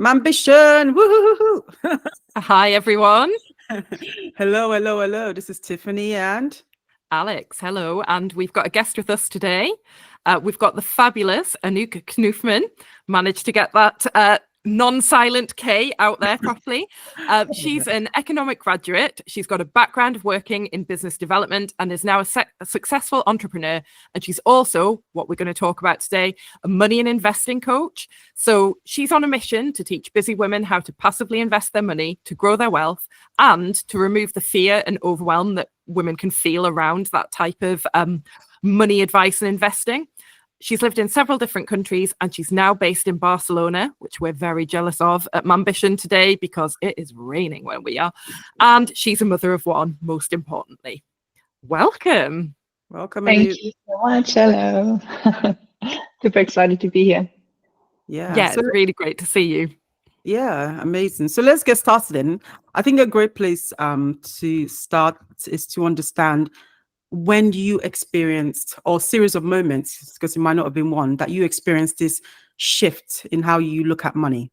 Ambition! Woo-hoo-hoo-hoo. Hi, everyone. Hello. This is Tiffany and Alex, hello. And we've got a guest with us today. We've got the fabulous Anouk Knuffmann. Managed to get that non-silent K out there properly. She's an economic graduate. She's got a background of working in business development and is now a successful entrepreneur. And she's also, what we're going to talk about today, a money and investing coach. So she's on a mission to teach busy women how to passively invest their money, to grow their wealth, and to remove the fear and overwhelm that women can feel around that type of money advice and investing. She's lived in several different countries and she's now based in Barcelona, which we're very jealous of at Ambition today because it is raining where we are. And she's a mother of one, most importantly. Welcome. Thank you so much. Hello. Super excited to be here. Yeah, so, it's really great to see you. Yeah, amazing. So let's get started then. I think a great place to start is to understand when you experienced, or series of moments, because it might not have been one, that you experienced this shift in how you look at money.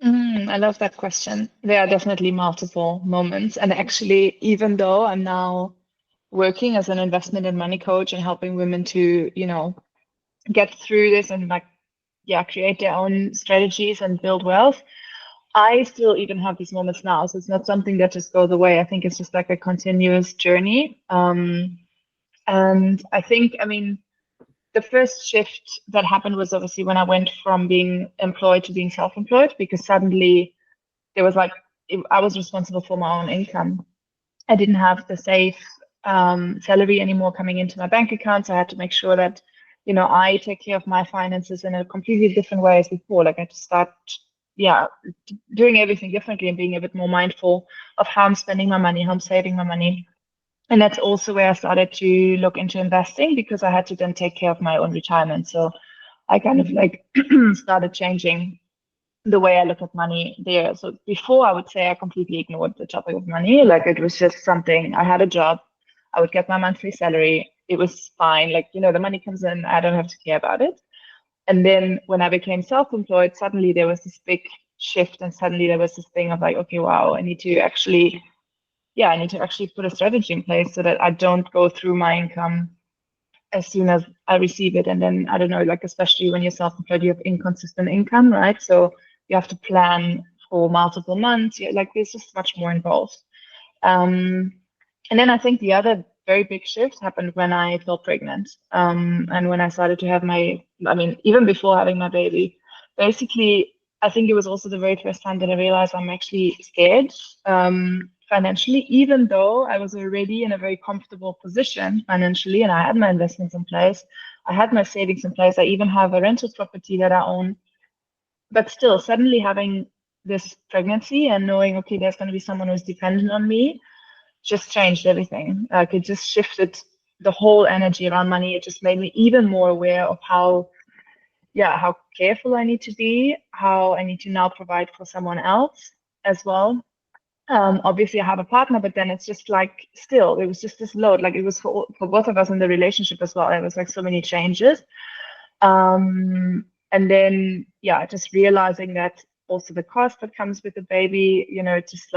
I love that question. There are definitely multiple moments. And actually, even though I'm now working as an investment and money coach and helping women to, get through this and create their own strategies and build wealth, I still even have these moments now. So it's not something that just goes away. I think it's just like a continuous journey. And I think, the first shift that happened was obviously when I went from being employed to being self-employed, because suddenly there was I was responsible for my own income. I didn't have the safe salary anymore coming into my bank account. So I had to make sure that, I take care of my finances in a completely different way as before. I had to start doing everything differently and being a bit more mindful of how I'm spending my money, how I'm saving my money. And that's also where I started to look into investing, because I had to then take care of my own retirement. So I kind of started changing the way I look at money there. So before, I would say I completely ignored the topic of money. It was just something. I had a job, I would get my monthly salary. It was fine. The money comes in, I don't have to care about it. And then when I became self-employed, suddenly there was this big shift, and suddenly there was this thing of okay, wow, I need to actually put a strategy in place so that I don't go through my income as soon as I receive it. And then, I don't know, especially when you're self-employed, you have inconsistent income, right? So you have to plan for multiple months. There's just much more involved. And then I think the other very big shift happened when I fell pregnant. And when I started to have even before having my baby, basically, I think it was also the very first time that I realized I'm actually scared financially, even though I was already in a very comfortable position financially and I had my investments in place. I had my savings in place. I even have a rental property that I own. But still, suddenly having this pregnancy and knowing, okay, there's going to be someone who's dependent on me, just changed everything. It just shifted the whole energy around money. It just made me even more aware of how careful I need to be, how I need to now provide for someone else as well. Obviously I have a partner, but then it's just still, it was just this load. It was for both of us in the relationship as well. It was so many changes. And then, just realizing that also the cost that comes with the baby, just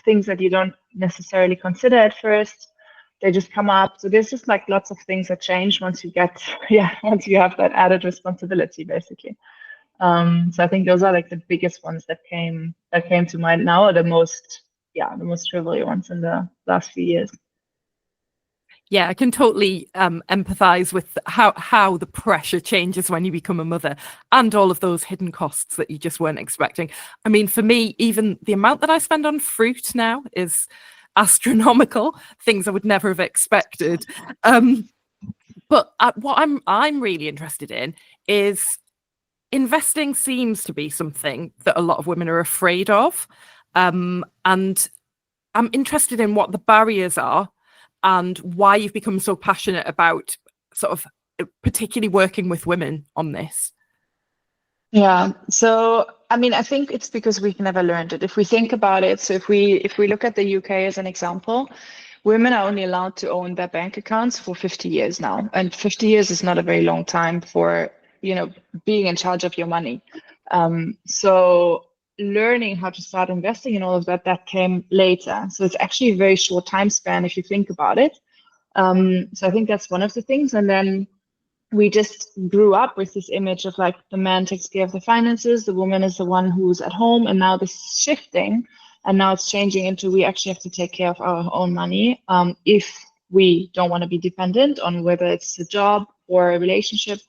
things that you don't necessarily consider at first, they just come up. So there's just lots of things that change once you have that added responsibility, basically. So I think those are the biggest ones that came to mind now, or the most trivial ones in the last few years. Yeah, I can totally empathize with how the pressure changes when you become a mother, and all of those hidden costs that you just weren't expecting. For me, even the amount that I spend on fruit now is astronomical, things I would never have expected. But what I'm really interested in is investing seems to be something that a lot of women are afraid of. And I'm interested in what the barriers are and why you've become so passionate about sort of particularly working with women on this. Yeah. So, I think it's because we've never learned it. If we think about it, so if we look at the UK as an example, women are only allowed to own their bank accounts for 50 years now. And 50 years is not a very long time for, being in charge of your money. So learning how to start investing and all of that, that came later. So it's actually a very short time span if you think about it. So I think that's one of the things. And then we just grew up with this image of like the man takes care of the finances, the woman is the one who's at home, and now this is shifting, and now it's changing into we actually have to take care of our own money if we don't want to be dependent on whether it's a job or a relationship.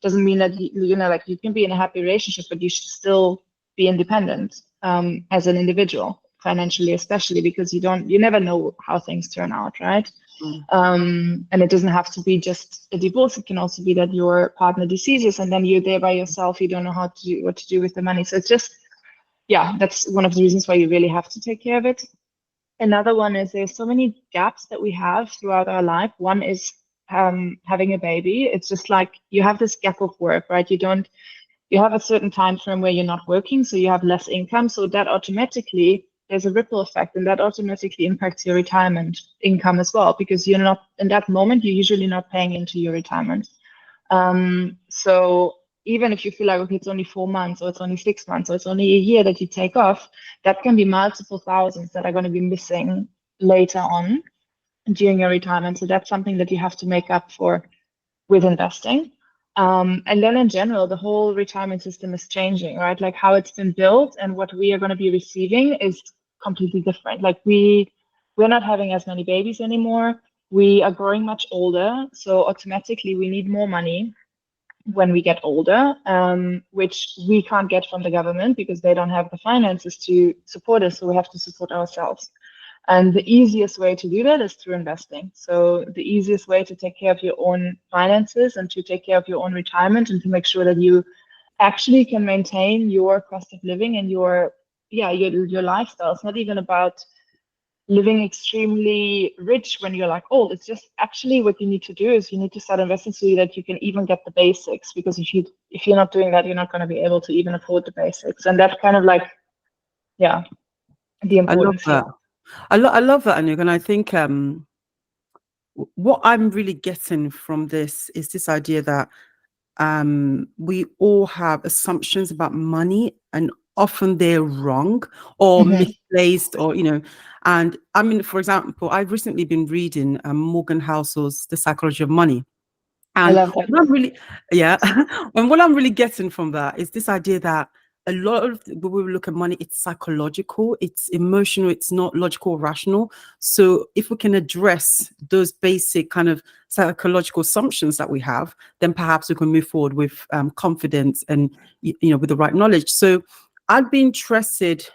Doesn't mean that you know, like you can be in a happy relationship, but you should still be independent as an individual, financially especially, because you never know how things turn out, right? And it doesn't have to be just a divorce. It can also be that your partner deceases and then you're there by yourself. You don't know how to do what to do with the money. So it's just, yeah, that's one of the reasons why you really have to take care of it. Another one is there's so many gaps that we have throughout our life. One is having a baby. It's just like you have this gap of work, right? You have a certain time frame where you're not working, so you have less income. So that automatically, there's a ripple effect, and that automatically impacts your retirement income as well, because you're not, in that moment, you're usually not paying into your retirement. So even if you feel like, okay, it's only 4 months, or it's only 6 months, or it's only a year that you take off, that can be multiple thousands that are going to be missing later on during your retirement. So that's something that you have to make up for with investing. And then in general, the whole retirement system is changing, right? Like how it's been built and what we are going to be receiving is completely different. Like we're not having as many babies anymore. We are growing much older. So automatically we need more money when we get older, which we can't get from the government because they don't have the finances to support us. So we have to support ourselves. And the easiest way to do that is through investing. So the easiest way to take care of your own finances and to take care of your own retirement and to make sure that you actually can maintain your cost of living and your lifestyle. It's not even about living extremely rich when you're like old. It's just actually what you need to do is you need to start investing so that you can even get the basics. Because if you're not doing that, you're not going to be able to even afford the basics. And that's kind of like, yeah, the importance I love that. I love that, Anouk, and I think what I'm really getting from this is this idea that we all have assumptions about money, and often they're wrong or misplaced, or and I mean, for example, I've recently been reading Morgan Housel's The Psychology of Money. I And love that. what I'm really, yeah, and what I'm really getting from that is this idea that a lot of when we look at money, it's psychological, it's emotional, it's not logical or rational. So if we can address those basic kind of psychological assumptions that we have, then perhaps we can move forward with confidence and with the right knowledge. So I'd be interested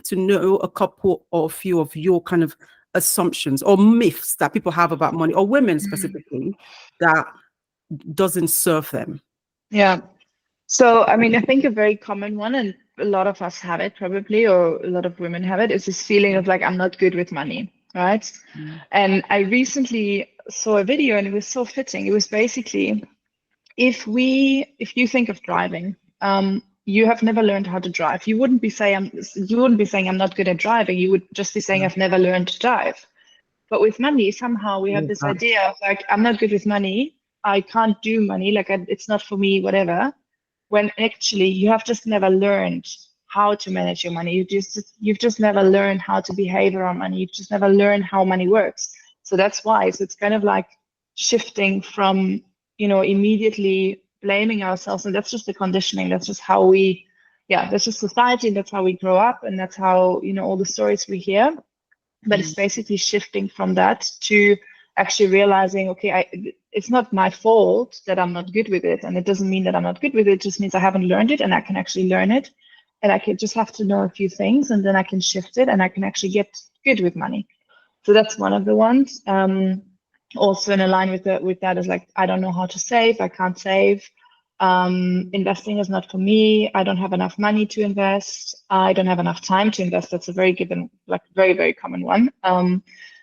to know a couple or a few of your kind of assumptions or myths that people have about money, or women specifically, that doesn't serve them. Yeah. So, I mean, I think a very common one, and a lot of us have it probably, or a lot of women have it, is this feeling of like, I'm not good with money, right? And I recently saw a video and it was so fitting. It was basically, if you think of driving, you have never learned how to drive. You wouldn't be saying I'm not good at driving. You would just be saying I've never learned to drive. But with money, somehow we have this idea of like, I'm not good with money. I can't do money. Like it's not for me, whatever. When actually you have just never learned how to manage your money. You've just never learned how to behave around money. You've just never learned how money works. So that's why. So it's kind of like shifting from, immediately blaming ourselves. And that's just the conditioning. That's just how that's just society. And that's how we grow up. And that's how, all the stories we hear. But it's basically shifting from that to actually realizing, okay, it's not my fault that I'm not good with it. And it doesn't mean that I'm not good with it. It just means I haven't learned it, and I can actually learn it. And I can just have to know a few things, and then I can shift it, and I can actually get good with money. So that's one of the ones. Also in line with that is like, I don't know how to save. I can't save. Investing is not for me. I don't have enough money to invest. I don't have enough time to invest. That's a very very, very common one.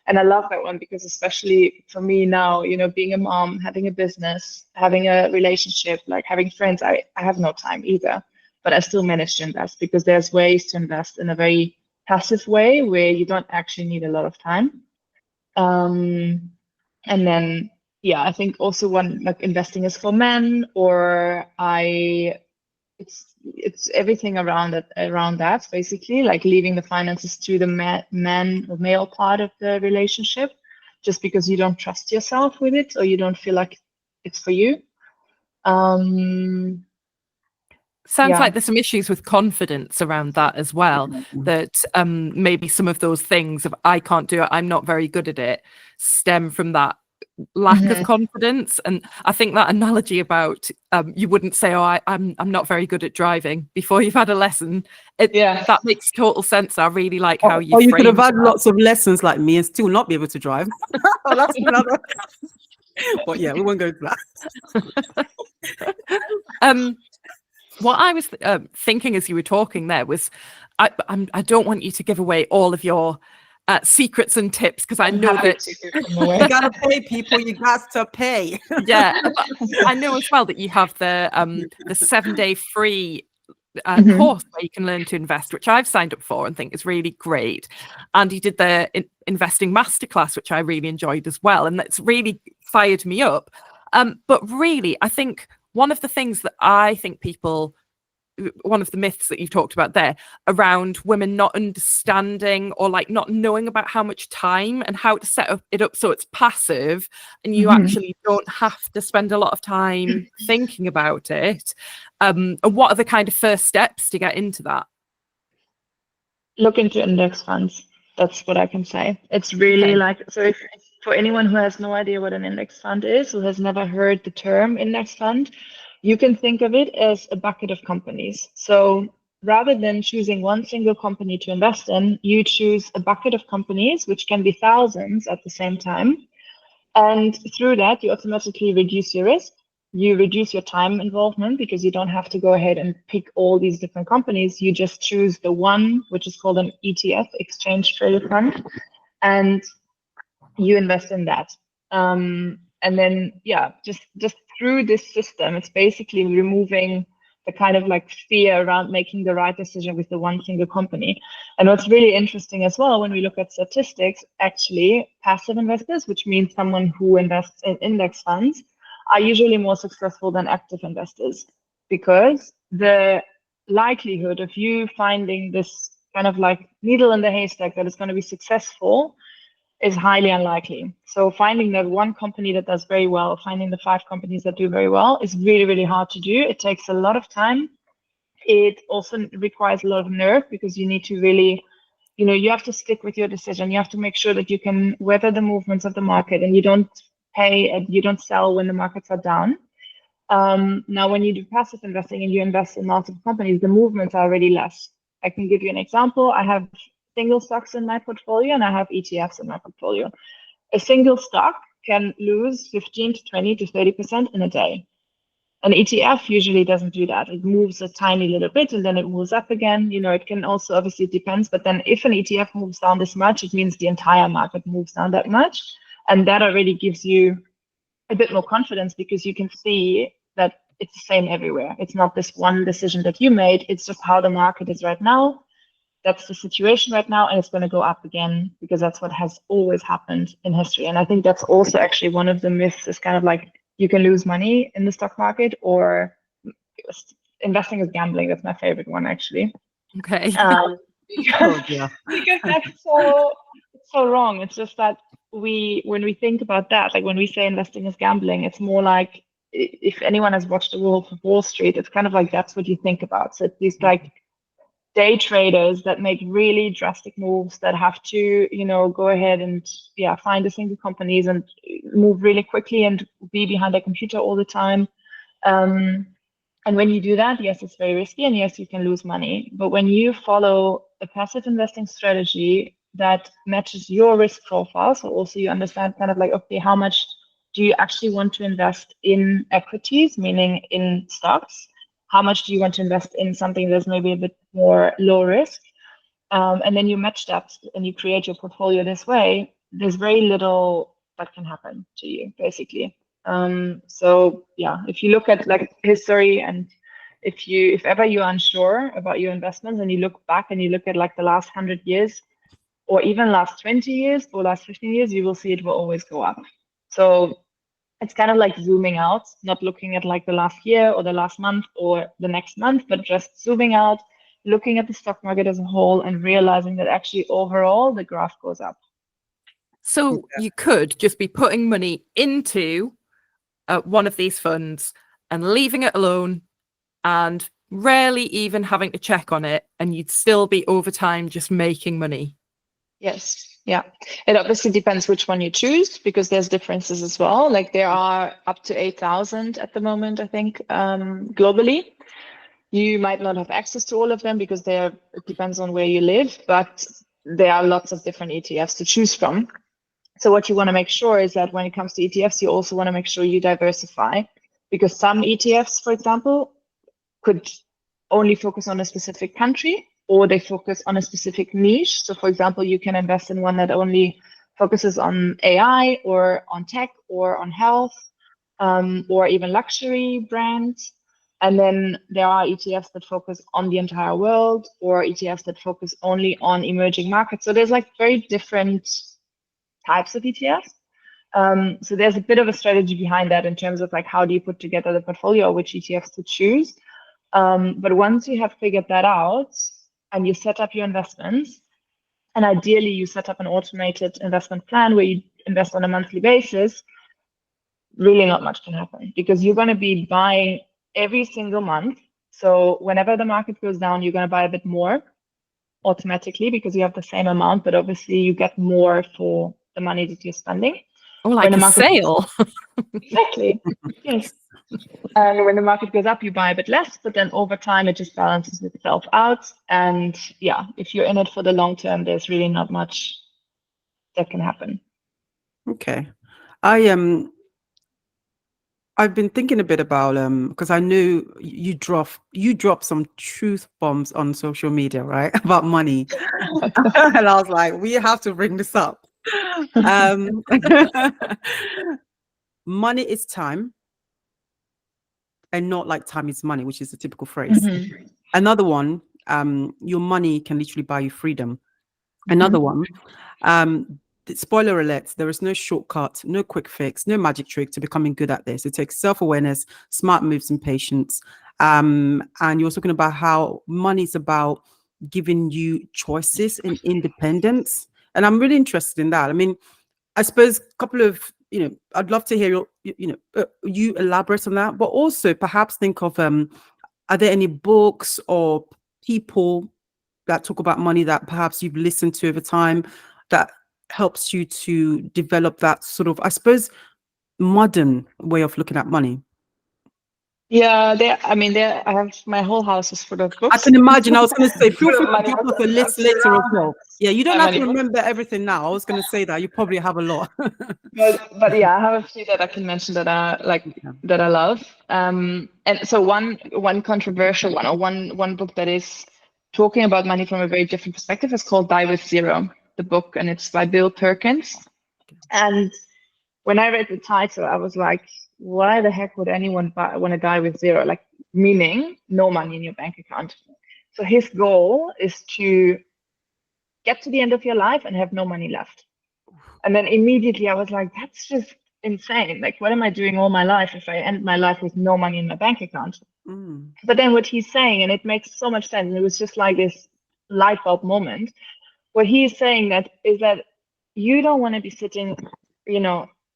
And I love that one because especially for me now, being a mom, having a business, having a relationship, like having friends, I have no time either, but I still manage to invest because there's ways to invest in a very passive way where you don't actually need a lot of time. And then, I think also one like investing is for men, or I it's everything around that basically, like leaving the finances to the man or male part of the relationship, just because you don't trust yourself with it or you don't feel like it's for you. Sounds Yeah. like there's some issues with confidence around that as well, that maybe some of those things of I can't do it, I'm not very good at it, stem from that lack of confidence. And I think that analogy about you wouldn't say, oh, I'm not very good at driving before you've had a lesson. That makes total sense. I really like how you Or you could have framed had that. lots of lessons like me and still not be able to drive. That's another. But yeah, we won't go into that. What I was thinking as you were talking there was, I don't want you to give away all of your secrets and tips, because I know that you gotta pay people. You got to pay. yeah, I know as well that you have the 7-day free course where you can learn to invest, which I've signed up for and think is really great. And you did the investing masterclass, which I really enjoyed as well, and that's really fired me up. But really, I think one of the things that I think one of the myths that you've talked about there around women not understanding or like not knowing about how much time and how to set it up so it's passive and you actually don't have to spend a lot of time thinking about it. And what are the kind of first steps to get into that? Look into index funds. That's what I can say. It's really like, so if for anyone who has no idea what an index fund is, who has never heard the term index fund, you can think of it as a bucket of companies. So rather than choosing one single company to invest in, you choose a bucket of companies, which can be thousands at the same time. And through that, you automatically reduce your risk. You reduce your time involvement because you don't have to go ahead and pick all these different companies. You just choose the one, which is called an ETF, exchange traded fund, and you invest in that. And then, yeah, just through this system, it's basically removing the kind of like fear around making the right decision with the one single company. And what's really interesting as well, when we look at statistics, actually passive investors, which means someone who invests in index funds, are usually more successful than active investors, because the likelihood of you finding this kind of like needle in the haystack that is going to be successful is highly unlikely. So finding that one company that does very well, finding the 5 companies that do very well is really, really hard to do. It takes a lot of time. It also requires a lot of nerve, because you need to really, you have to stick with your decision. You have to make sure that you can weather the movements of the market and you don't pay and you don't sell when the markets are down. Now, when you do passive investing and you invest in multiple companies, the movements are already less. I can give you an example. I have single stocks in my portfolio and I have ETFs in my portfolio. A single stock can lose 15 to 20 to 30% in a day. An ETF usually doesn't do that. It moves a tiny little bit and then it moves up again. It can also, obviously it depends, but then if an ETF moves down this much, it means the entire market moves down that much. And that already gives you a bit more confidence, because you can see that it's the same everywhere. It's not this one decision that you made. It's just how the market is right now. That's the situation right now, and it's going to go up again, because that's what has always happened in history. And I think that's also actually one of the myths, is kind of like you can lose money in the stock market, or investing is gambling. That's my favorite one, actually. Okay. Because that's so wrong. It's just that when we think about that, like when we say investing is gambling, it's more like, if anyone has watched The Wolf of Wall Street, it's kind of like that's what you think about. So it's these like day traders that make really drastic moves, that have to, go ahead and find the single companies and move really quickly and be behind their computer all the time. And when you do that, yes, it's very risky, and yes, you can lose money. But when you follow a passive investing strategy that matches your risk profile, so also you understand kind of like, okay, how much do you actually want to invest in equities, meaning in stocks? How much do you want to invest in something that's maybe a bit more low risk? And then you match that and you create your portfolio this way. There's very little that can happen to you, basically. So yeah, if you look at like history, and if ever you're unsure about your investments and you look back and you look at like the last 100 years, or even last 20 years or last 15 years, you will see it will always go up. So it's kind of like zooming out, not looking at like the last year or the last month or the next month, but just zooming out, looking at the stock market as a whole and realizing that actually overall the graph goes up. So you could just be putting money into one of these funds and leaving it alone and rarely even having to check on it, and you'd still be over time just making money. Yes. Yeah. It obviously depends which one you choose, because there's differences as well. Like there are up to 8,000 at the moment, I think, globally. You might not have access to all of them because it depends on where you live, but there are lots of different ETFs to choose from. So what you want to make sure is that when it comes to ETFs, you also want to make sure you diversify, because some ETFs, for example, could only focus on a specific country, or they focus on a specific niche. So for example, you can invest in one that only focuses on AI or on tech or on health, or even luxury brands. And then there are ETFs that focus on the entire world, or ETFs that focus only on emerging markets. So there's like very different types of ETFs. So there's a bit of a strategy behind that in terms of like how do you put together the portfolio, which ETFs to choose. But once you have figured that out and you set up your investments, and ideally you set up an automated investment plan where you invest on a monthly basis, really not much can happen, because you're going to be buying every single month. So whenever the market goes down, you're going to buy a bit more automatically because you have the same amount, but obviously you get more for the money that you're spending. Oh, like a sale. Exactly. Yes. And when the market goes up, you buy a bit less, but then over time it just balances itself out. And yeah, if you're in it for the long term, there's really not much that can happen. Okay. I've been thinking a bit about because I knew you dropped some truth bombs on social media, right? About money. And I was like, we have to bring this up. Money is time, and not like time is money, which is the typical phrase. Mm-hmm. Another one, your money can literally buy you freedom. Another one, spoiler alert, there is no shortcut, no quick fix, no magic trick to becoming good at this. It takes self-awareness, smart moves, and patience. And you're talking about how money is about giving you choices and independence. And I'm really interested in that. I mean, I suppose a couple of, I'd love to hear you elaborate on that, but also perhaps think of, are there any books or people that talk about money that perhaps you've listened to over time that helps you to develop that sort of, I suppose, modern way of looking at money? Yeah, I have my whole house is full of books. I can imagine. I was going to say, feel free to drop us a list later as well. Yeah, you don't have to remember everything now. I was going to say that you probably have a lot. but yeah, I have a few that I can mention that I love. And so one controversial one, or one book that is talking about money from a very different perspective is called Die with Zero, the book, and it's by Bill Perkins. And when I read the title, I was like, why the heck would anyone want to die with zero? Like, meaning no money in your bank account. So his goal is to get to the end of your life and have no money left. And then immediately I was like, that's just insane. Like, what am I doing all my life if I end my life with no money in my bank account? But then what he's saying, and it makes so much sense, and it was just like this light bulb moment. What he's saying is that you don't want to be sitting,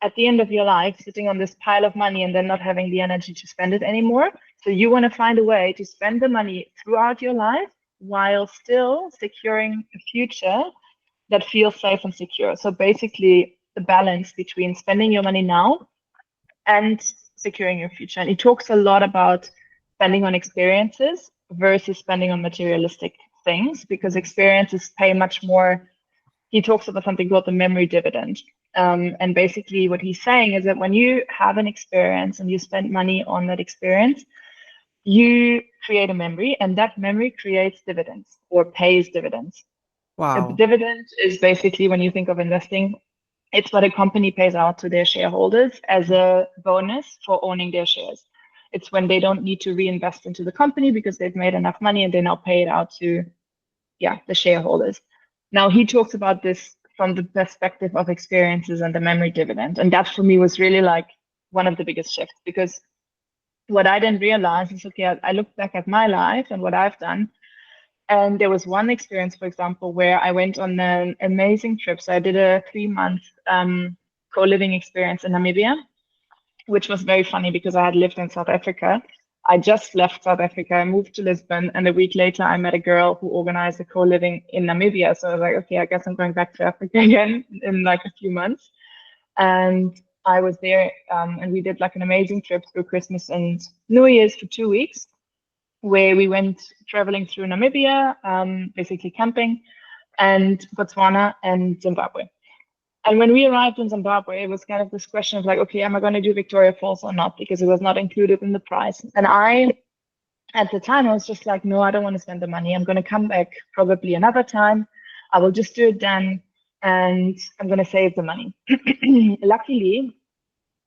at the end of your life, sitting on this pile of money and then not having the energy to spend it anymore. So you want to find a way to spend the money throughout your life while still securing a future that feels safe and secure. So basically the balance between spending your money now and securing your future. And he talks a lot about spending on experiences versus spending on materialistic things, because experiences pay much more. He talks about something called the memory dividend. And basically what he's saying is that when you have an experience and you spend money on that experience, you create a memory, and that memory creates dividends or pays dividends. Wow. A dividend is basically, when you think of investing, it's what a company pays out to their shareholders as a bonus for owning their shares. It's when they don't need to reinvest into the company because they've made enough money and they now pay it out to, the shareholders. Now, he talks about this from the perspective of experiences and the memory dividend. And that for me was really like, one of the biggest shifts, because what I didn't realize is, okay, I looked back at my life and what I've done. And there was one experience, for example, where I went on an amazing trip. So I did a 3-month co-living experience in Namibia, which was very funny because I had lived in South Africa. I just left South Africa, I moved to Lisbon, and a week later I met a girl who organized a co-living in Namibia. So I was like, okay, I guess I'm going back to Africa again in like a few months. And I was there, and we did like an amazing trip through Christmas and New Year's for 2 weeks, where we went traveling through Namibia, basically camping, and Botswana and Zimbabwe. And when we arrived in Zimbabwe, it was kind of this question of like, okay, am I going to do Victoria Falls or not? Because it was not included in the price. And at the time, I was just like, no, I don't want to spend the money. I'm going to come back probably another time. I will just do it then, and I'm going to save the money. Luckily,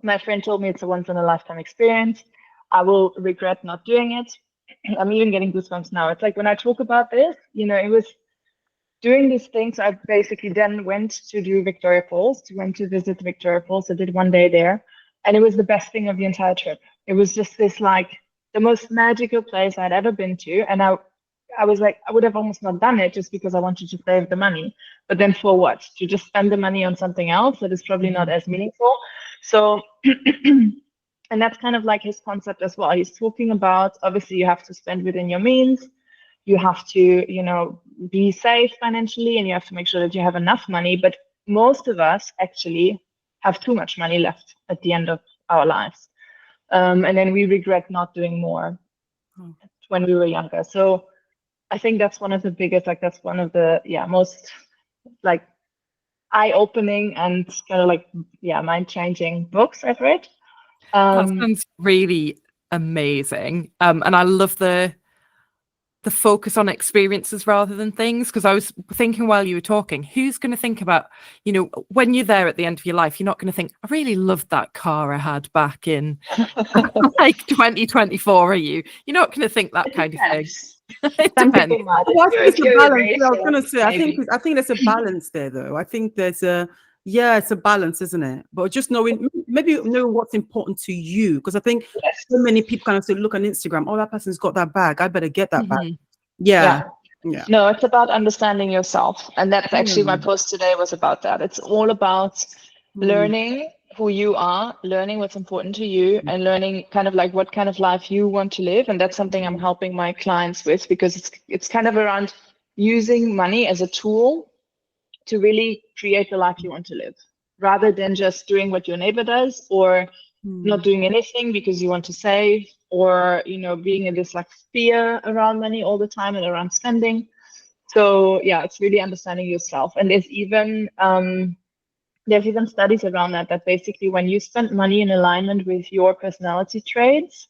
my friend told me it's a once in a lifetime experience. I will regret not doing it. I'm even getting goosebumps now. It's like when I talk about this, it was doing these things. I basically then went to do Victoria Falls, went to visit Victoria Falls. I did 1 day there, and it was the best thing of the entire trip. It was just this like the most magical place I'd ever been to. And I was like, I would have almost not done it just because I wanted to save the money. But then for what? To just spend the money on something else that is probably not as meaningful. So, and that's kind of like his concept as well. He's talking about, obviously, you have to spend within your means. You have to, be safe financially, and you have to make sure that you have enough money. But most of us actually have too much money left at the end of our lives. And then we regret not doing more when we were younger. So I think that's one of the biggest, like that's one of the most like eye-opening and kind of like mind-changing books I've read. That sounds really amazing. And I love the focus on experiences rather than things, because I was thinking while you were talking, who's going to think about, when you're there at the end of your life, you're not going to think, I really loved that car I had back in like 2024, are you? You're not going to think that kind of thing. It depends. Well, I think it's a balance. I was going to say, I think there's a balance there, though. I think there's it's a balance, isn't it? But just knowing what's important to you, because I think so many people kind of say, look on Instagram, oh, that person's got that bag, I better get that bag. Yeah. No, it's about understanding yourself, and that's actually my post today was about that. It's all about learning who you are, learning what's important to you, and learning kind of like what kind of life you want to live. And that's something I'm helping my clients with, because it's kind of around using money as a tool to really create the life you want to live, rather than just doing what your neighbor does, or not doing anything because you want to save, or being in this like fear around money all the time and around spending. So it's really understanding yourself. And there's even studies around that basically when you spend money in alignment with your personality traits,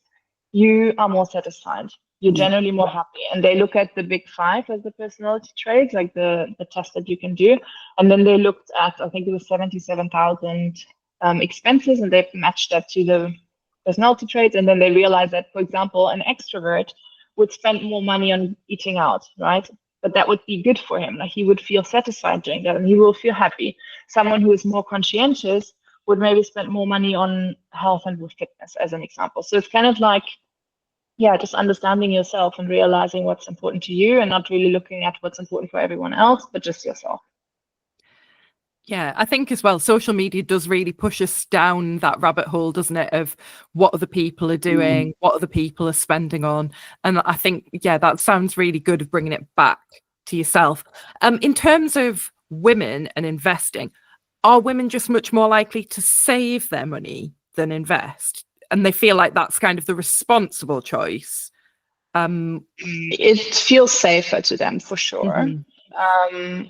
you are more satisfied. You're generally more happy. And they look at the big 5 as the personality traits, like the test that you can do. And then they looked at, I think it was 77,000 expenses, and they've matched that to the personality traits. And then they realized that, for example, an extrovert would spend more money on eating out, right? But that would be good for him. Like he would feel satisfied doing that, and he will feel happy. Someone who is more conscientious would maybe spend more money on health and with fitness, as an example. So it's kind of like, just understanding yourself and realizing what's important to you, and not really looking at what's important for everyone else, but just yourself. Yeah, I think as well, social media does really push us down that rabbit hole, doesn't it, of what other people are doing, what other people are spending on. And I think, that sounds really good of bringing it back to yourself. In terms of women and investing, are women just much more likely to save their money than invest? And they feel like that's kind of the responsible choice. It feels safer to them, for sure.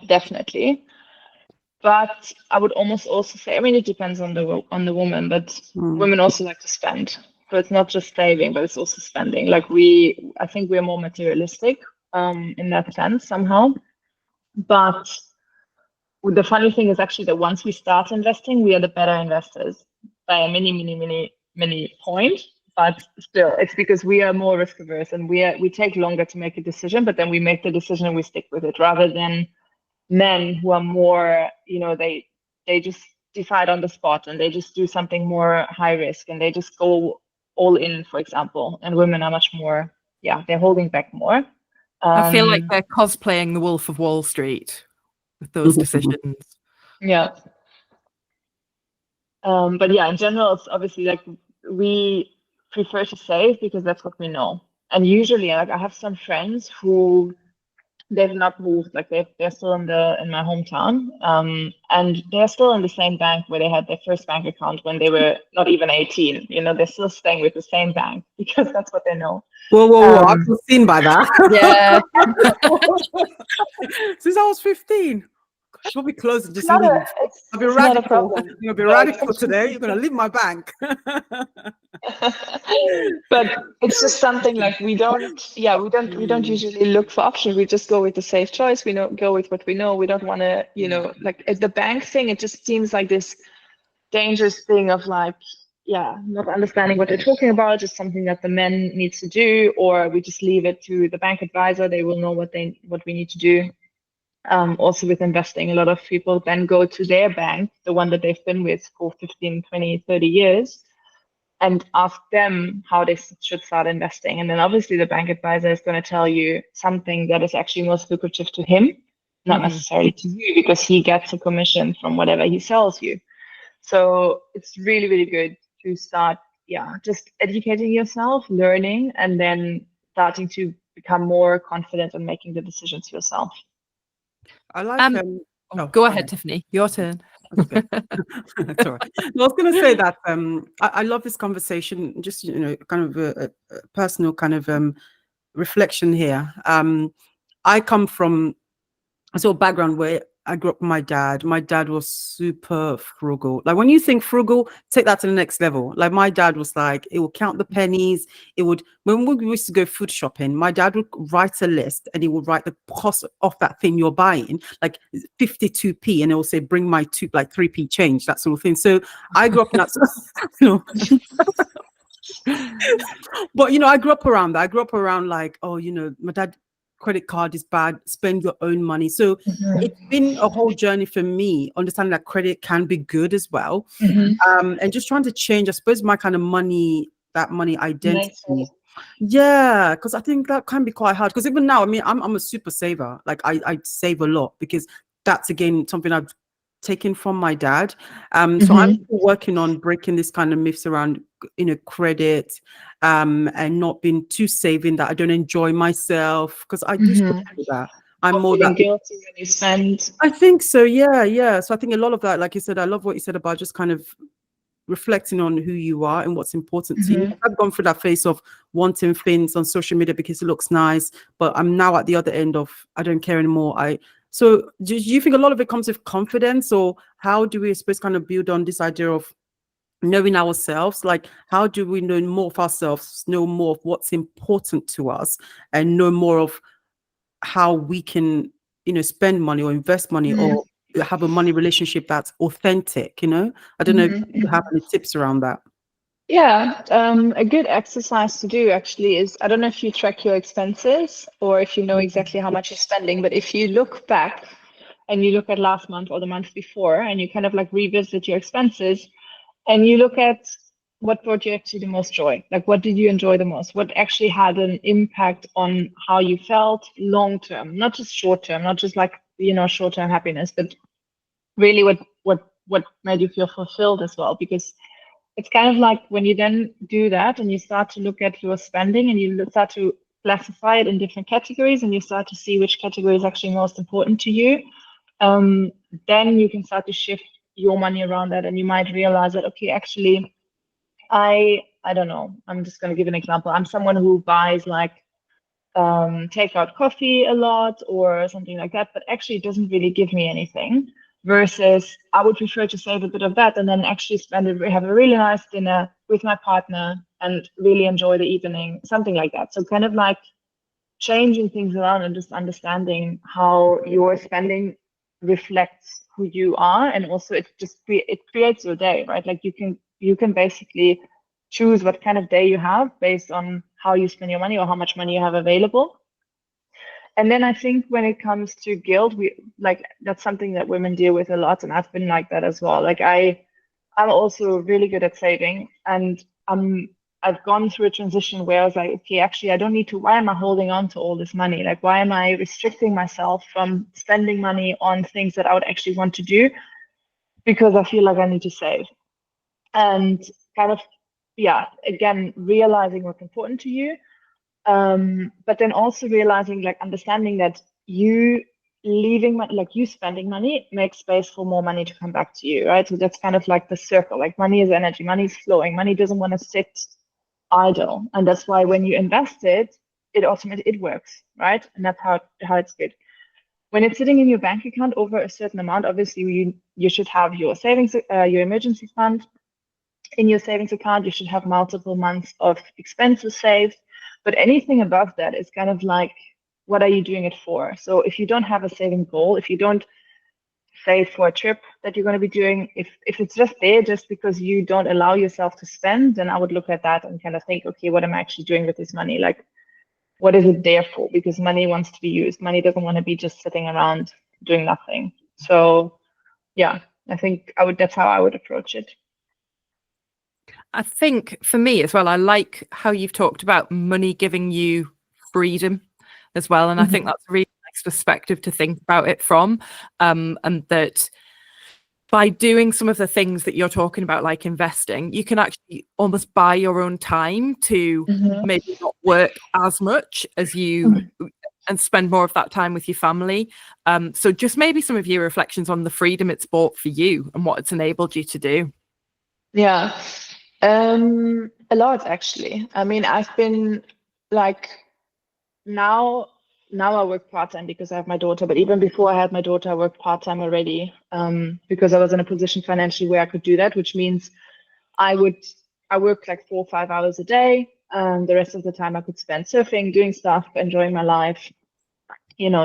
Definitely. But I would almost also say, I mean, it depends on the woman, but women also like to spend. So it's not just saving, but it's also spending. Like I think we're more materialistic in that sense somehow. But the funny thing is actually that once we start investing, we are the better investors by a many point. But still, it's because we are more risk averse, and we take longer to make a decision, but then we make the decision and we stick with it, rather than men who are more, they just decide on the spot and they just do something more high risk and they just go all in, for example. And women are much more, they're holding back more. I feel like they're cosplaying the Wolf of Wall Street with those decisions. Yeah. But yeah, in general, it's obviously like we prefer to save because that's what we know. And usually, like I have some friends who they've not moved, like they're still in my hometown, and they're still in the same bank where they had their first bank account when they were not even 18. You know, they're still staying with the same bank because that's what they know. Whoa! I've been seen by that. Yeah. Since I was 15. She'll be closed. Just I'll be radical. Not a problem. You'll be radical today. You're gonna leave my bank. But it's just something like we don't usually look for options. We just go with the safe choice. We don't go with what we know. We don't want to, like at the bank thing. It just seems like this dangerous thing of like, not understanding what they're talking about. Just something that the men needs to do, or we just leave it to the bank advisor. They will know what we need to do. Also with investing, a lot of people then go to their bank, the one that they've been with for 15, 20, 30 years, and ask them how they should start investing. And then obviously the bank advisor is going to tell you something that is actually most lucrative to him, not necessarily to you, because he gets a commission from whatever he sells you. So it's really, really good to start, just educating yourself, learning, and then starting to become more confident in making the decisions yourself. I like go ahead, Tiffany. Your turn. That's all right. I was going to say that I love this conversation. Just kind of a personal kind of reflection here. I come from a sort of background where I grew up with my dad. My dad was super frugal. Like when you think frugal, take that to the next level. Like my dad was like, it would count the pennies. It would, when we used to go food shopping, my dad would write a list and he would write the cost of that thing you're buying, like 52p, and it will say, bring my 3p change, that sort of thing. So I grew up in that, but I grew up around that. I grew up around like, my dad, credit card is bad, spend your own money. So it's been a whole journey for me, understanding that credit can be good as well. And just trying to change, I suppose, my kind of money identity. Yeah, because I think that can be quite hard. Because even now, I mean, I'm a super saver. Like I save a lot because that's again something I've taken from my dad. So I'm working on breaking this kind of myths around credit and not being too saving that I don't enjoy myself, because I do struggle with that. I'm more that guilty when you spend. I think so, yeah. So I think a lot of that, like you said, I love what you said about just kind of reflecting on who you are and what's important to you. I've gone through that phase of wanting things on social media because it looks nice, but I'm now at the other end of I don't care anymore. So do you think a lot of it comes with confidence, or how do we suppose kind of build on this idea of knowing ourselves? Like, how do we know more of ourselves, know more of what's important to us, and know more of how we can, spend money or invest money or have a money relationship that's authentic? I don't know if you have any tips around that. Yeah, a good exercise to do actually is, I don't know if you track your expenses or if you know exactly how much you're spending, but if you look back and you look at last month or the month before and you kind of like revisit your expenses and you look at what brought you actually the most joy, like what did you enjoy the most, what actually had an impact on how you felt long term, not just short term, not just like, short term happiness, but really what made you feel fulfilled as well. Because it's kind of like when you then do that and you start to look at your spending and you start to classify it in different categories and you start to see which category is actually most important to you, then you can start to shift your money around that, and you might realize that, okay, actually, I don't know, I'm just going to give an example. I'm someone who buys like takeout coffee a lot or something like that, but actually it doesn't really give me anything. Versus I would prefer to save a bit of that and then actually have a really nice dinner with my partner and really enjoy the evening, something like that. So kind of like changing things around and just understanding how your spending reflects who you are, and also it creates your day, right? Like you can basically choose what kind of day you have based on how you spend your money or how much money you have available. And then I think when it comes to guilt, that's something that women deal with a lot, and I've been like that as well. Like I'm also really good at saving, and I've gone through a transition where I was like, okay, actually, I don't need to. Why am I holding on to all this money? Like, why am I restricting myself from spending money on things that I would actually want to do? Because I feel like I need to save. And kind of, yeah, again, realizing what's important to you. But then also realizing, like, understanding that you spending money makes space for more money to come back to you, right? So that's kind of like the circle. Like, money is energy, money is flowing, money doesn't want to sit idle, and that's why when you invest it, it works, right? And that's how it's good. When it's sitting in your bank account over a certain amount, obviously you should have your savings, your emergency fund in your savings account. You should have multiple months of expenses saved. But anything above that is kind of like, what are you doing it for? So if you don't have a saving goal, if you don't save for a trip that you're going to be doing, if it's just there just because you don't allow yourself to spend, then I would look at that and kind of think, okay, what am I actually doing with this money? Like, what is it there for? Because money wants to be used. Money doesn't want to be just sitting around doing nothing. So yeah, I think that's how I would approach it. I think for me as well, I like how you've talked about money giving you freedom as well. And I think that's a really nice perspective to think about it from. And that by doing some of the things that you're talking about, like investing, you can actually almost buy your own time to maybe not work as much as you and spend more of that time with your family. So just maybe some of your reflections on the freedom it's brought for you and what it's enabled you to do. Yeah. A lot, actually. I mean, I've been like, now I work part-time because I have my daughter, but even before I had my daughter, I worked part-time already, because I was in a position financially where I could do that, which means I worked like 4 or 5 hours a day. The rest of the time I could spend surfing, doing stuff, enjoying my life.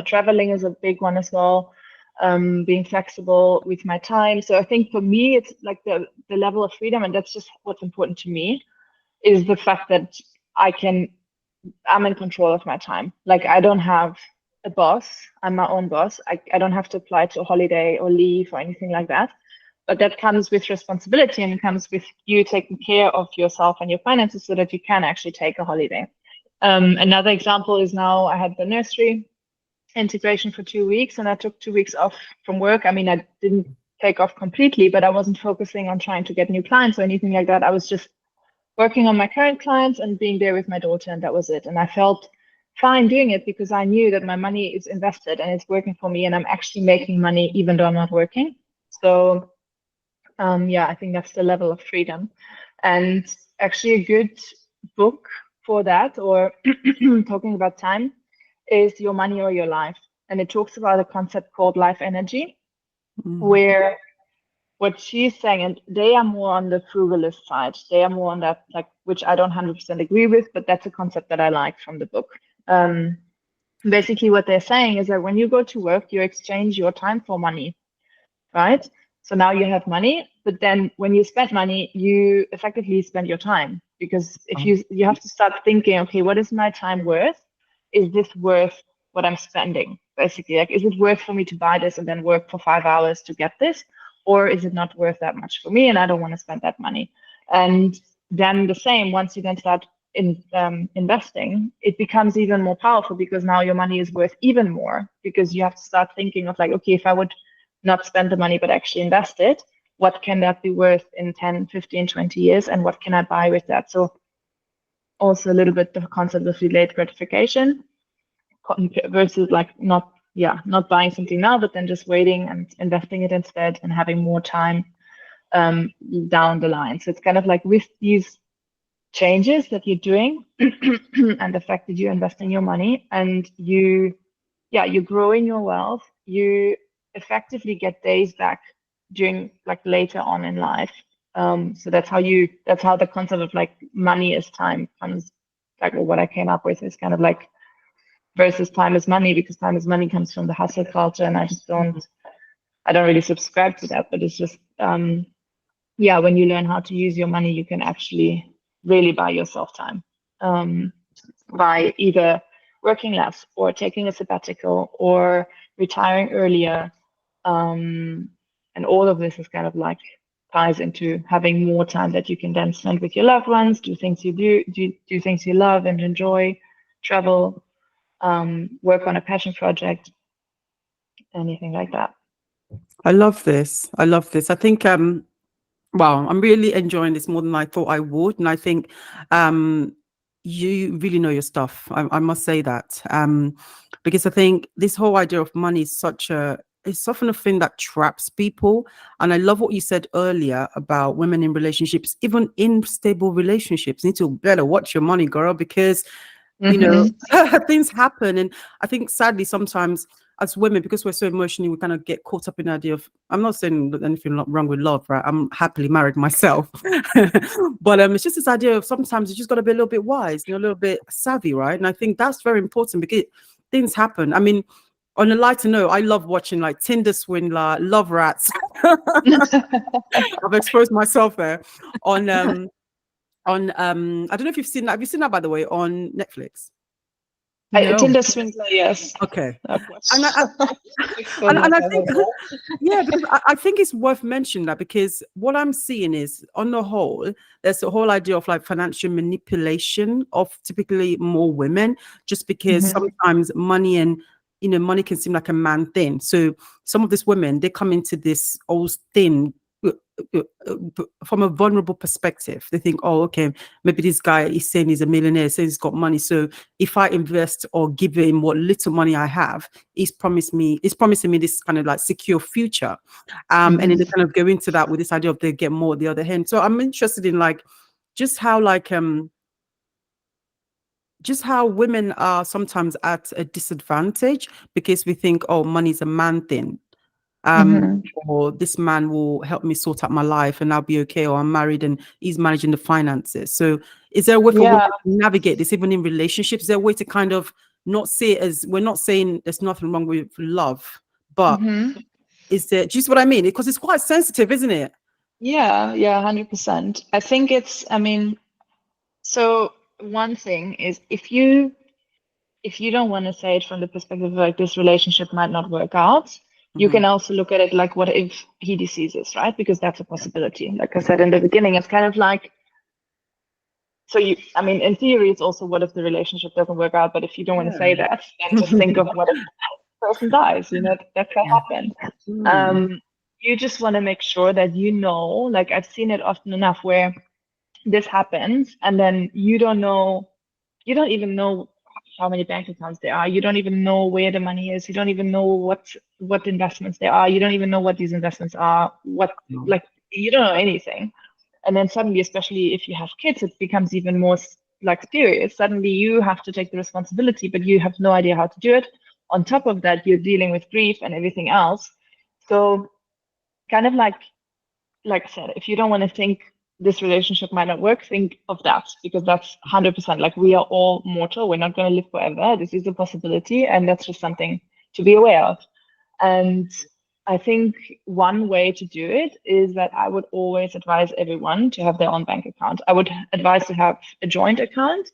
Traveling is a big one as well. Being flexible with my time. So I think for me, it's like the level of freedom, and that's just what's important to me, is the fact that I'm in control of my time. Like, I don't have a boss. I'm my own boss. I don't have to apply to a holiday or leave or anything like that. But that comes with responsibility, and it comes with you taking care of yourself and your finances so that you can actually take a holiday. Another example is, now I had the nursery integration for 2 weeks, and I took 2 weeks off from work. I mean, I didn't take off completely, but I wasn't focusing on trying to get new clients or anything like that. I was just working on my current clients and being there with my daughter, and that was it. And I felt fine doing it because I knew that my money is invested and it's working for me, and I'm actually making money even though I'm not working. So yeah, I think that's the level of freedom. And actually a good book for that, or talking about time, is Your Money or Your Life. And it talks about a concept called life energy, where what she's saying, and they are more on the frugalist side. They are more on that, like, which I don't 100% agree with, but that's a concept that I like from the book. Basically what they're saying is that when you go to work, you exchange your time for money, right? So now you have money, but then when you spend money, you effectively spend your time, because if you have to start thinking, okay, what is my time worth? Is this worth what I'm spending? Basically, like, is it worth for me to buy this and then work for 5 hours to get this? Or is it not worth that much for me and I don't want to spend that money? And then the same, once you then start investing, it becomes even more powerful, because now your money is worth even more, because you have to start thinking of, like, okay, if I would not spend the money but actually invest it, what can that be worth in 10, 15, 20 years, and what can I buy with that? So also a little bit the concept of delayed gratification versus like not buying something now, but then just waiting and investing it instead and having more time down the line. So it's kind of like, with these changes that you're doing and the fact that you're investing your money and you're growing your wealth, you effectively get days back during, like, later on in life. So that's how the concept of, like, money is time comes, like, what I came up with is kind of like, versus time is money, because time is money comes from the hustle culture, and I don't really subscribe to that. But it's just when you learn how to use your money, you can actually really buy yourself time, by either working less or taking a sabbatical or retiring earlier. And all of this is kind of like ties into having more time that you can then spend with your loved ones, do things you do things you love and enjoy, travel, work on a passion project, anything like that. I love this. I love this. I think wow, I'm really enjoying this more than I thought I would. And I think you really know your stuff. I must say that. Because I think this whole idea of money is it's often a thing that traps people. And I love what you said earlier about women in relationships, even in stable relationships. You need to better watch your money, girl, because you know things happen. And I think sadly sometimes as women, because we're so emotionally, we kind of get caught up in the idea of, I'm not saying that anything wrong with love, right? I'm happily married myself. But it's just this idea of sometimes you just got to be a little bit wise, a little bit savvy, right? And I think that's very important because things happen. I mean, on a lighter note, I love watching like Tinder Swindler, Love Rats. I've exposed myself there on I don't know if you've seen that. Have you seen that, by the way, on Netflix? No. Tinder Swindler, yes. Okay. I've watched. And I think, yeah, because I think it's worth mentioning that, because what I'm seeing is, on the whole, there's a whole idea of like financial manipulation of typically more women, just because sometimes money and money can seem like a man thing. So some of these women, they come into this old thing from a vulnerable perspective. They think, oh, okay, maybe this guy is saying he's a millionaire, saying he's got money, so if I invest or give him what little money I have, he's promising me this kind of like secure future. And then they kind of go into that with this idea of they get more at the other hand. So I'm interested in like just how women are sometimes at a disadvantage because we think, oh, money's a man thing. Or this man will help me sort out my life and I'll be okay, or I'm married and he's managing the finances. So is there a way for women to navigate this, even in relationships? Is there a way to kind of not see it as, we're not saying there's nothing wrong with love, but is there, do you see what I mean? Because it's quite sensitive, isn't it? Yeah, 100%. I think so one thing is, if you don't want to say it from the perspective of like this relationship might not work out, you can also look at it like, what if he deceases, right? Because that's a possibility. Like I said in the beginning, it's kind of like, so in theory, it's also what if the relationship doesn't work out, but if you don't want to say that, then just think of what if the person dies, that can happen. You just want to make sure that like I've seen it often enough where this happens and then you don't even know how many bank accounts there are. You don't even know where the money is. You don't even know what investments there are. You don't even know what these investments are. Like you don't know anything. And then suddenly, especially if you have kids, it becomes even more like serious. Suddenly you have to take the responsibility, but you have no idea how to do it. On top of that, you're dealing with grief and everything else. So kind of like I said, if you don't want to think this relationship might not work, think of that, because that's 100%. Like, we are all mortal. We're not going to live forever. This is a possibility, and that's just something to be aware of. And I think one way to do it is that I would always advise everyone to have their own bank account. I would advise to have a joint account,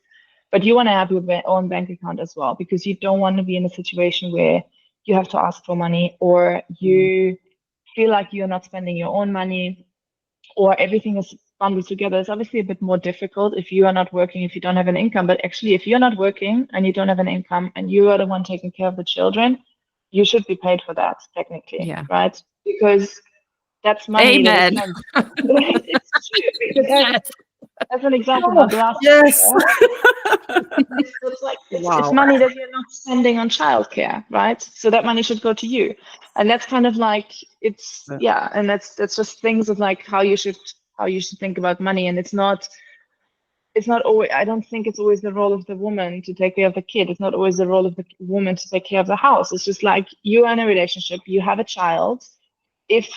but you want to have your own bank account as well, because you don't want to be in a situation where you have to ask for money, or you feel like you're not spending your own money, or everything is bundled together. It's obviously a bit more difficult if you are not working, if you don't have an income. But actually, if you're not working and you don't have an income and you are the one taking care of the children, you should be paid for that, technically, right? Because that's money. Amen. It's true. Because as an example, the last it's like it's money that you're not spending on childcare, right? So that money should go to you, and that's kind of like and that's just things of like how you should think about money. And it's not always, I don't think it's always the role of the woman to take care of the kid. It's not always the role of the woman to take care of the house. It's just like, you are in a relationship, you have a child. If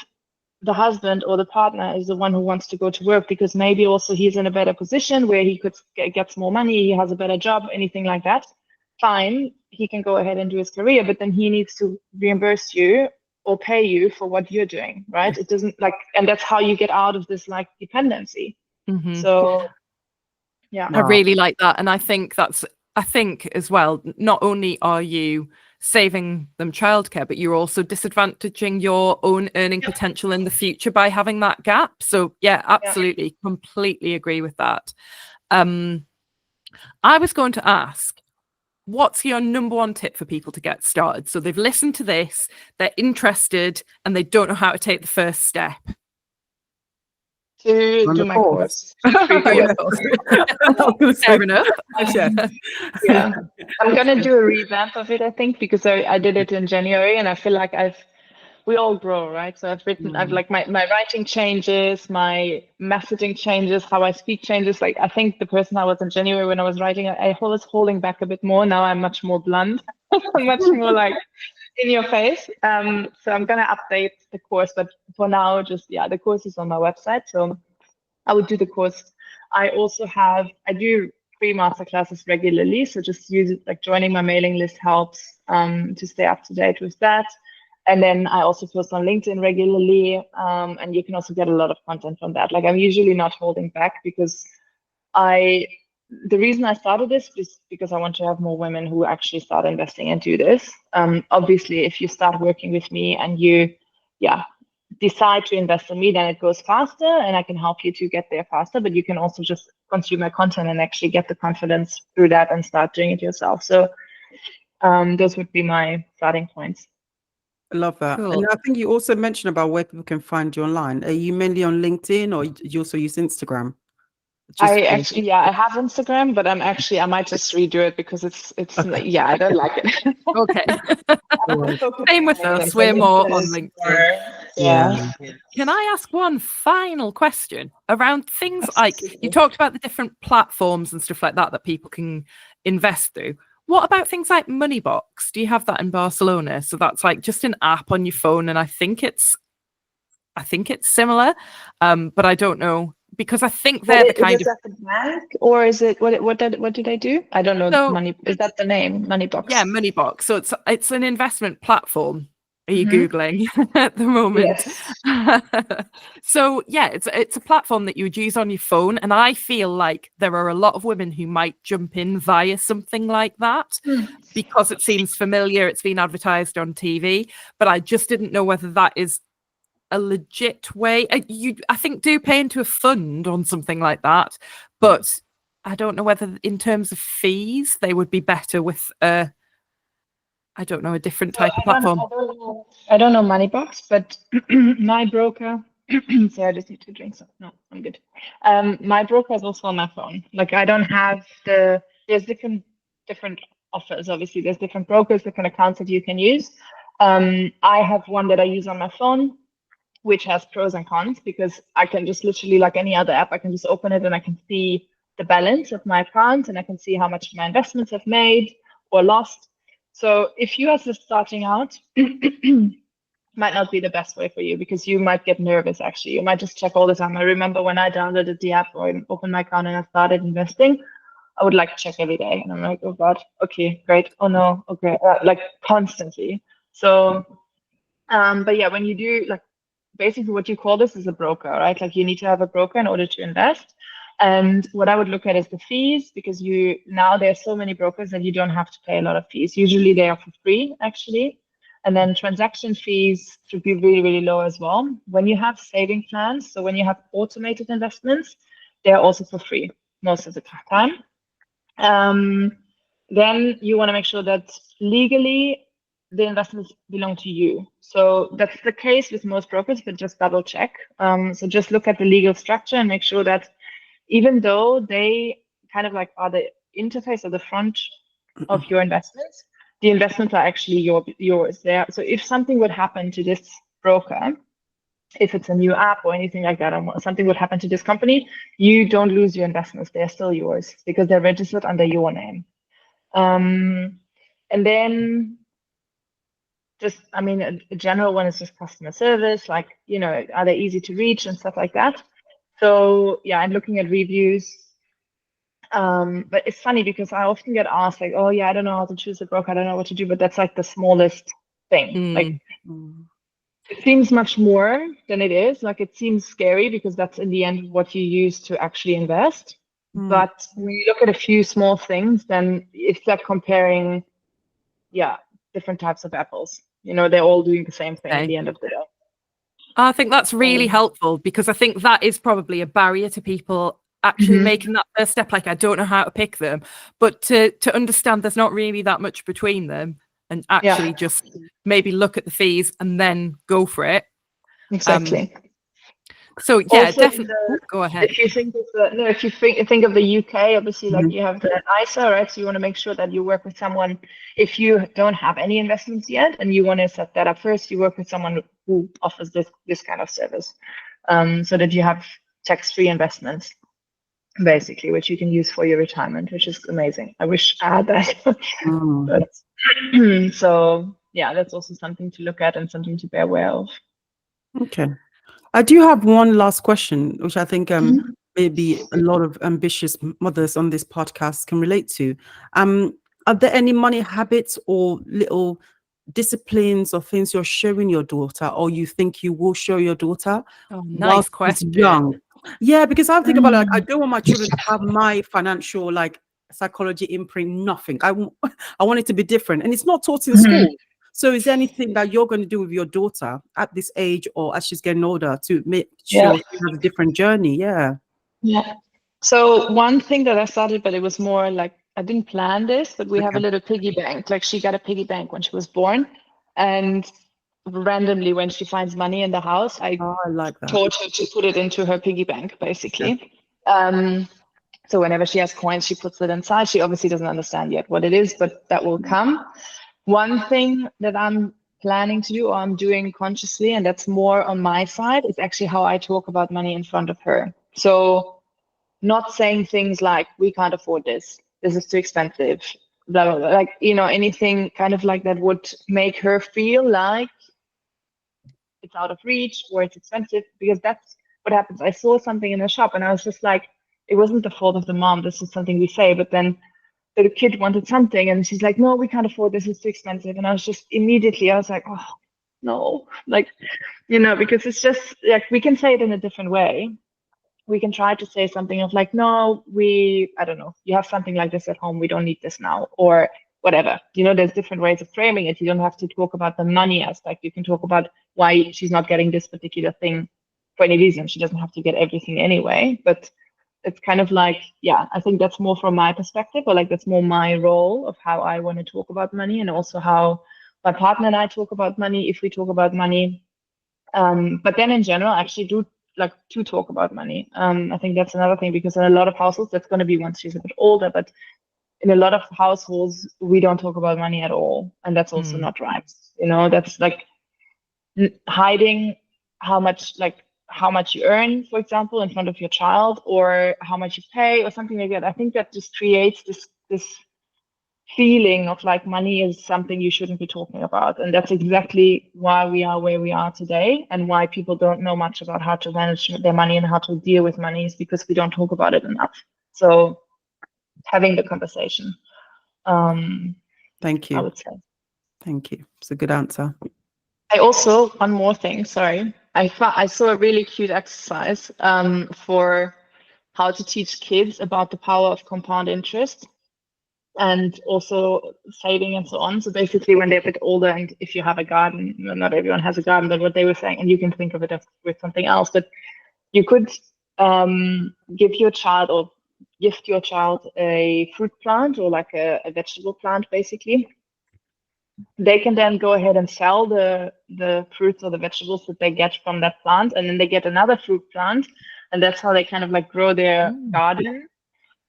the husband or the partner is the one who wants to go to work because maybe also he's in a better position where he could get more money, he has a better job, anything like that, fine, he can go ahead and do his career, but then he needs to reimburse you or pay you for what you're doing, right? It doesn't and that's how you get out of this like dependency. So yeah, I really like that. And I think that's I think as well, not only are you saving them childcare, but you're also disadvantaging your own earning potential in the future by having that gap. So yeah, absolutely, completely agree with that. I was going to ask, what's your number one tip for people to get started? So they've listened to this, they're interested, and they don't know how to take the first step. To On do the my course. course. Free Oh, yeah, course. of course. Fair enough. Yeah, I'm gonna do a revamp of it, I think, because I did it in January, and I feel like we all grow, right? So I've like my writing changes, my messaging changes, how I speak changes. Like I think the person I was in January when I was writing, I was holding back a bit more. Now I'm much more blunt, much more like in your face. So I'm gonna update the course, but for now, just the course is on my website. So I would do the course. I do free masterclasses regularly. So just use it, like joining my mailing list helps to stay up to date with that. And then I also post on LinkedIn regularly, and you can also get a lot of content from that. Like I'm usually not holding back because the reason I started this is because I want to have more women who actually start investing and do this. Obviously, if you start working with me and you, decide to invest in me, then it goes faster and I can help you to get there faster. But you can also just consume my content and actually get the confidence through that and start doing it yourself. So those would be my starting points. I love that. Cool. And I think you also mentioned about where people can find you online. Are you mainly on LinkedIn or you also use Instagram? I have Instagram, but I might just redo it because it's Okay. I don't like it. Okay. Alright. Same with us. We're more on LinkedIn. Yeah. Can I ask one final question around things like you talked about the different platforms and stuff like that people can invest through? What about things like Moneybox? Do you have that in Barcelona? So that's like just an app on your phone, and I think it's similar, but I don't know because I think they're the kind of. Is it at the bank or is it what did I do? I don't know. So, Is that the name? Moneybox. Yeah, Moneybox. So it's an investment platform. Are you Googling at the moment? Yes. So yeah, it's a platform that you would use on your phone. And I feel like there are a lot of women who might jump in via something like that because it seems familiar. It's been advertised on TV, but I just didn't know whether that is a legit way. I think do pay into a fund on something like that, but I don't know whether in terms of fees they would be better with I don't know, a different type of platform. I don't know Moneybox, but my broker. So I just need to drink some. No, I'm good. My broker is also on my phone. Like I don't have there's different offers. Obviously, there's different brokers, different accounts that you can use. I have one that I use on my phone, which has pros and cons because I can just literally, like any other app, I can just open it and I can see the balance of my account and I can see how much my investments have made or lost. So if you are just starting out, might not be the best way for you because you might get nervous actually. You might just check all the time. I remember when I downloaded the app or opened my account and I started investing, I would like check every day. And I'm like, oh God, okay, great. Oh no, okay, like constantly. So, but yeah, when you do like, basically what you call this is a broker, right? Like you need to have a broker in order to invest. And what I would look at is the fees because now there are so many brokers that you don't have to pay a lot of fees. Usually they are for free actually. And then transaction fees should be really, really low as well. When you have saving plans, so when you have automated investments, they are also for free most of the time. Then you want to make sure that legally the investments belong to you. So that's the case with most brokers, but just double check. So just look at the legal structure and make sure that even though they kind of like are the interface or the front of your investments, the investments are actually yours there. So if something would happen to this broker, if it's a new app or anything like that, or something would happen to this company, you don't lose your investments. They're still yours because they're registered under your name. And then a general one is just customer service, like, are they easy to reach and stuff like that. So yeah, I'm looking at reviews. But it's funny because I often get asked like, oh yeah, I don't know how to choose a broker. I don't know what to do, but that's like the smallest thing. Like it seems much more than it is. Like it seems scary because that's in the end what you use to actually invest. But when you look at a few small things, then it's like comparing, different types of apples. They're all doing the same thing at the end of the day. I think that's really helpful, because I think that is probably a barrier to people actually making that first step. Like, I don't know how to pick them, but to understand there's not really that much between them, and actually just maybe look at the fees and then go for it. Exactly. So yeah, also, definitely. Go ahead. If you think of think of the UK, obviously, like you have the ISA, right? So you want to make sure that you work with someone. If you don't have any investments yet and you want to set that up first, you work with someone who offers this kind of service, so that you have tax-free investments, basically, which you can use for your retirement, which is amazing. I wish I had that. But, so yeah, that's also something to look at and something to be aware of. Okay. I do have one last question, which I think maybe a lot of ambitious mothers on this podcast can relate to. Are there any money habits or little disciplines or things you're showing your daughter, or you think you will show your daughter? Nice question. Young? Yeah, because I think about it, like, I don't want my children to have my financial psychology imprint. Nothing. I want it to be different, and it's not taught in school. So is there anything that you're going to do with your daughter at this age or as she's getting older to make sure she has a different journey? Yeah. So one thing that I started, but it was more like, I didn't plan this, but we have a little piggy bank. Like, she got a piggy bank when she was born, and randomly when she finds money in the house, I like that. taught her to put it into her piggy bank, basically. So whenever she has coins, she puts it inside. She obviously doesn't understand yet what it is, but that will come. One thing that I'm planning to do, or I'm doing consciously, and that's more on my side, is actually how I talk about money in front of her. So not saying things like, we can't afford this is too expensive, blah, blah, blah. Like, anything kind of like that would make her feel like it's out of reach or it's expensive, because that's what happens. I saw something in the shop and I was just like, it wasn't the fault of the mom. This is something we say, but then the kid wanted something and she's like, no, we can't afford this, it's too expensive. And I was like, oh no, like, because it's just like, we can say it in a different way. We can try to say something of like, no, I don't know, you have something like this at home, we don't need this now, or whatever. There's different ways of framing it. You don't have to talk about the money aspect. You can talk about why she's not getting this particular thing for any reason. She doesn't have to get everything anyway, but it's kind of like, I think that's more from my perspective, or like that's more my role of how I want to talk about money, and also how my partner and I talk about money, if we talk about money. But then in general, I actually do like to talk about money. I think that's another thing, because in a lot of households, that's going to be once she's a bit older, but in a lot of households, we don't talk about money at all. And that's also not right. That's like hiding how much you earn, for example, in front of your child, or how much you pay, or something like that. I think that just creates this feeling of like money is something you shouldn't be talking about. And that's exactly why we are where we are today, and why people don't know much about how to manage their money and how to deal with money, is because we don't talk about it enough. So having the conversation. Thank you. I would say. Thank you. It's a good answer. I also, one more thing, sorry. I saw a really cute exercise for how to teach kids about the power of compound interest, and also saving and so on. So basically, when they're a bit older, and if you have a garden, not everyone has a garden, but what they were saying, and you can think of it as with something else, but you could give your child, or gift your child, a fruit plant, or like a vegetable plant, basically. They can then go ahead and sell the fruits or the vegetables that they get from that plant, and then they get another fruit plant, and that's how they kind of like grow their garden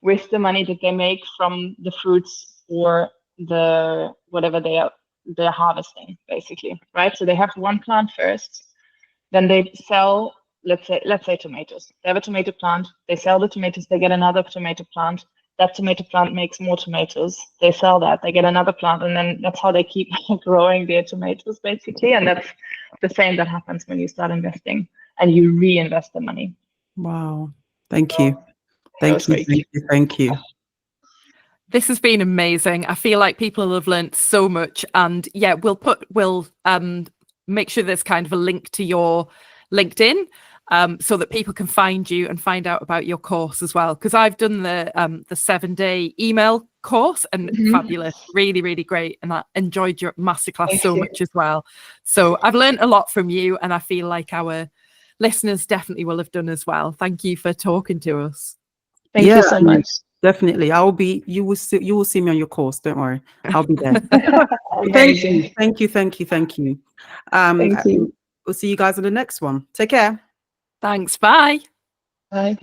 with the money that they make from the fruits or the whatever they're harvesting, basically, right? So they have one plant first, then they sell, let's say tomatoes. They have a tomato plant, they sell the tomatoes, they get another tomato plant. That tomato plant makes more tomatoes. They sell that, they get another plant, and then that's how they keep growing their tomatoes, basically. And that's the same that happens when you start investing and you reinvest the money. Wow. Thank you. Thank you. This has been amazing. I feel like people have learned so much, and we'll make sure there's kind of a link to your LinkedIn. so that people can find you and find out about your course as well. Because I've done the 7-day email course, and fabulous, really, really great. And I enjoyed your masterclass so much as well. So I've learned a lot from you, and I feel like our listeners definitely will have done as well. Thank you for talking to us. Thank you so much. Definitely. You will see me on your course. Don't worry. I'll be there. Thank you. Thank you. We'll see you guys on the next one. Take care. Thanks. Bye. Bye.